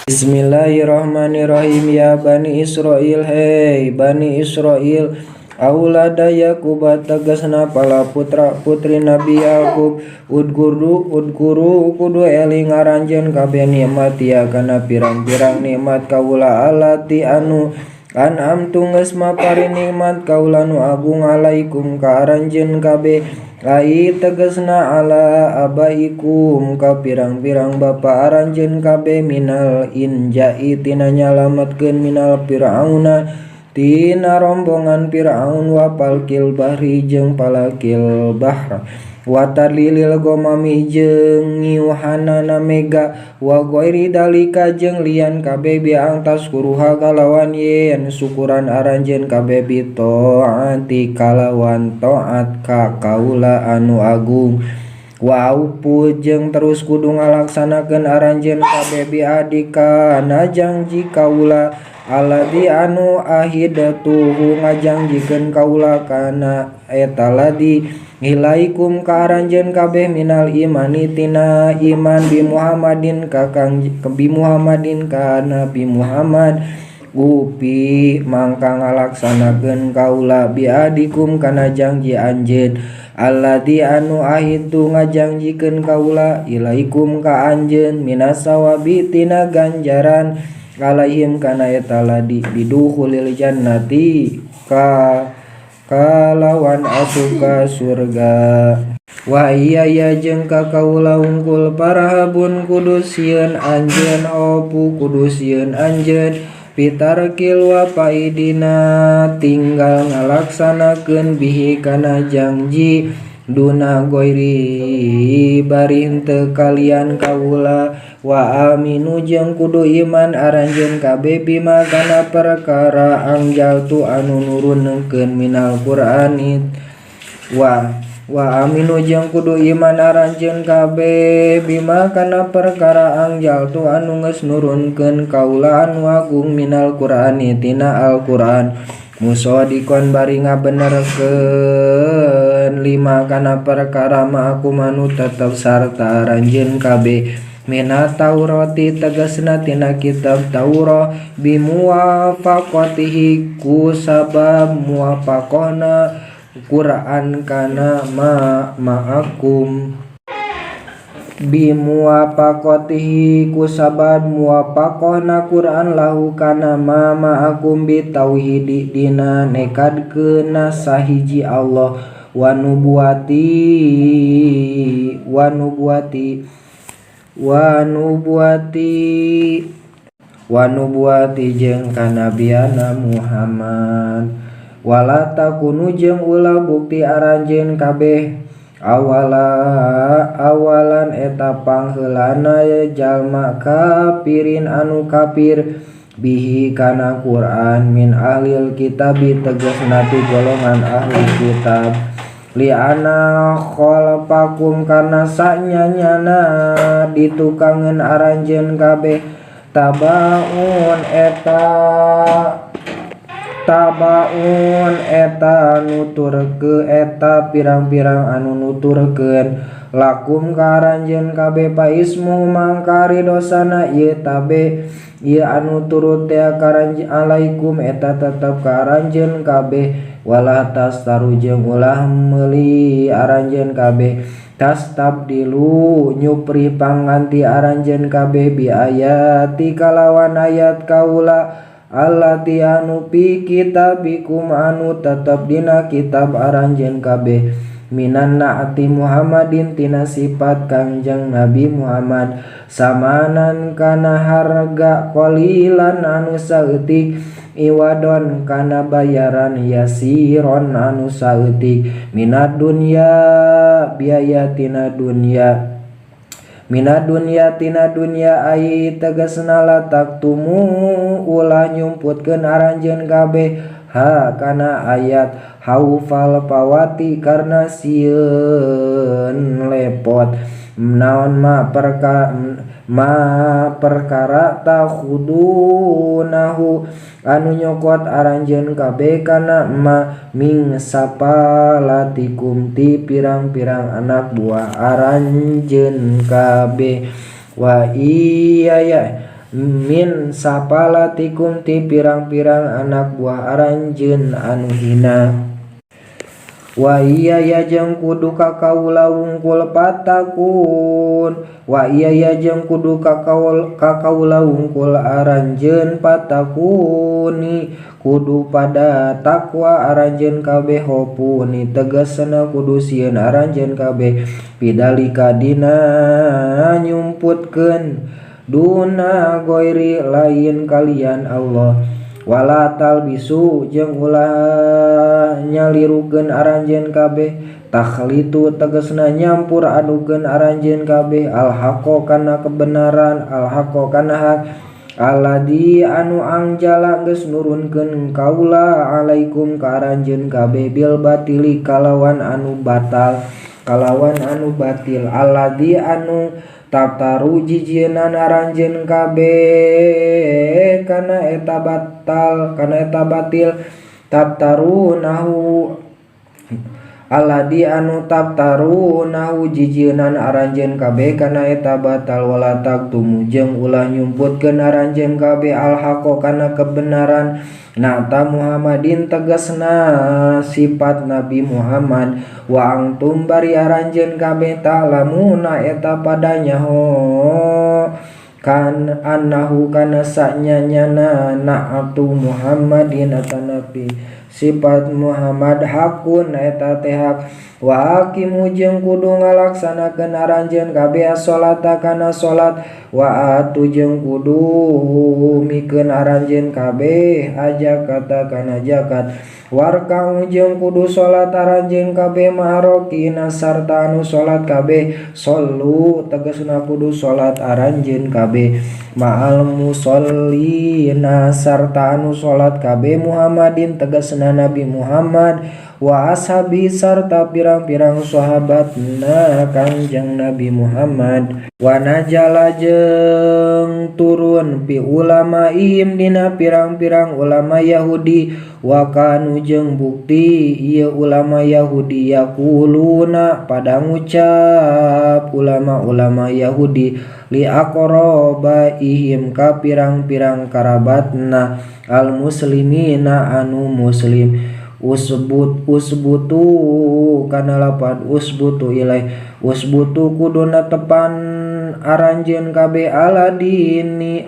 Bismillahirrahmanirrahim. Ya Bani Israil, hei Bani Israil, aulada Yakub tegasna pala putra putri Nabi Yakub, udguru kudu eling ngaranjeun kabeh nikmat ya kana pirang-pirang nikmat kaula alati anu an'amtu geus mapari nikmat kaula nu agung alaikum ka aranjeun kabeh. Ai tegasna ala abaikum ka pirang-pirang bapa aranjeun kabeh minal injai tina nyalametkeun minal Fir'auna tina rombongan Fir'aun wa palkil bahri jeung palakil bahr wa tadlilil gomami jeung ngiuhanana mega wa ghairi dalika jeung lian kabeh biang taskuruha kalawan yen syukuran aranjeun kabeh bitoati kalawan taat ka kaula anu agung wa aupu jeung terus kudu ngalaksanakeun aranjeun kabeh biadika na janji kaula aladi anu ahidatuhu ngajangjikeun kaula kana eta ladi ilaikum ka aranjeun kabeh minal imani tina iman bi Muhammadin ka bi Muhammadin ka Nabi Muhammad upi mangka ngalaksanakeun kaula biadikum kana janji anjeun alladzi anu ahidu ngajangjikeun kaula ilaikum ka anjeun minasawabi tina ganjaran alaihim kana eta ladi bidukhulil jannati kalawan asuka surga wa iya ya jeung ka kaula ungkul parahabun kudu sieun anjeun opu kudu sieun anjeun pitarkil wa paidina tinggal ngalaksanakeun bihi kana janji duna goiri bari henteu kalian kaula wa aminu jeung kudu iman aranjeun kabeh bima kana perkara angjaltu anu nurunkeun minal Qur'ani wa aminu jeung kudu iman aranjeun kabeh bima kana perkara angjaltu anu geus nurunkeun kaula anu agung minal Qur'ani tina Al-Qur'an musodikon bari ngabenerkeun lima kana perkara ma aku manu tetep sarta aranjeun kabeh mina Taurati tegasna tina kitab Taurah bimuwafaqatihi ku sabab muwafaqona Quran kana ma'akum bimuwafaqatihi ku sabab muwafaqona Quran lahu kana ma'akum bitauhidi dina nekadkeun sahiji Allah wa nubuati jeung kanabiana Muhammad wala takunu jeung ulah bukti aranjeun kabeh awalan eta pangheulana jalma kafirin anu kafir bihi kana Quran min ahlil kitab tegasna ti golongan ahli kitab liana khalaqakum karna sanyanyana ditukangeun aranjeun kabeh tabaun eta nuturkeun eta pirang-pirang anu nuturkeun lakum ka aranjeun kabeh pa ismu mangkari dosana ieu tabe ieu anu turut teh karanjeun alaikum eta tetep ka aranjeun kabeh wala tastaru jeung ulah meuli aranjeun kabeh tastabdilu nyupri pangganti aranjeun kabeh bi ayati kalawan ayat kaula allati anu pi kitabikum anu tetep dina kitab aranjeun kabeh minan naati Muhammadin tina sifat Kangjeng Nabi Muhammad samanan kana harga qalilan anu saeutik iwadon kana bayaran yasiron anu saeutik minad dunya biaya tina dunya minad dunya tina dunya ai tegasna latak tumu ulah nyumputkeun aranjeun kabeh ha kana ayat haufal pawati karna sieun lepot naon perkara takhudunahu anu nyokot aranjeun kabeh kana ming sapalatikum ti pirang-pirang anak buah aranjeun kabeh wa iya ya min sapalatikum ti pirang-pirang anak buah aranjeun anu hina. Wa iya ya jeung kudu kakaula wungkul patakun. Wa iya ya jeung kudu kakaula wungkul aranjeun patakuni. Kudu pada takwa aranjeun kabeh hopuni tegasna kudu sieun aranjeun kabeh pidalika dina nyumputkeun duna goiri lain kalian Allah. Wala talbisu jeung ulah nyalirukeun aranjeun kabeh takhlitu tegasna nyampur adukeun aranjeun kabeh alhaqo kana kebenaran alhaqo kana hak alladzi anu angjala geus nurunkeun kaula alaikum ka aranjeun kabeh bil batili kalawan anu batal kalawan anu batil alladzi anu tabtaru jijienan aranjeun kabeh kana eta batil tabtaru nahu alladzi anu tabtaru nahu jijienan aranjeun kabeh kana eta batal wala taktumu jeung ulah nyumputkeun aranjeun kabeh alhaqo kana kebenaran nata Muhammadin tegasna sifat Nabi Muhammad wa antum bari aranjeun kabeh ta'lamuna eta padanya kan annahu kana sanyanyana na'atu Muhammadin eta Nabi sifat Muhammad hakun eta teh hak wa hakimu jeung kudu ngalaksanakeun aranjeun kabeh salata kana salat wa atu jeung kudu mikeun aranjeun kabeh ajakata kana zakat warka'u jeung kudu salat aranjeun kabeh ma'arokina sarta anu salat kabeh sallu tegasna kudu salat aranjeun kabeh ma'al musallina sarta anu salat kabeh Muhammadin tegasna Nabi Muhammad wa ashabi sarta pirang-pirang sahabatna Kangjeng Nabi Muhammad wa najala jeung turun pi ulamaihim dina pirang-pirang ulama Yahudi wa kanu jeung bukti ieu ulama Yahudi yaquluna pada ngucap ulama-ulama Yahudi li aqrabaihim ka pirang-pirang karabatna al muslimina anu muslim usbutu kana lapan usbutu ilaih usbutu kuduna tepan aranjeun kabeh aladini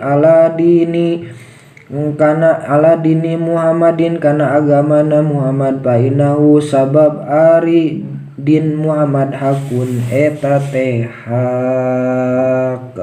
kana aladini Muhammadin kana agamana Muhammad bainahu sabab ari din Muhammad hakun eta teh hak.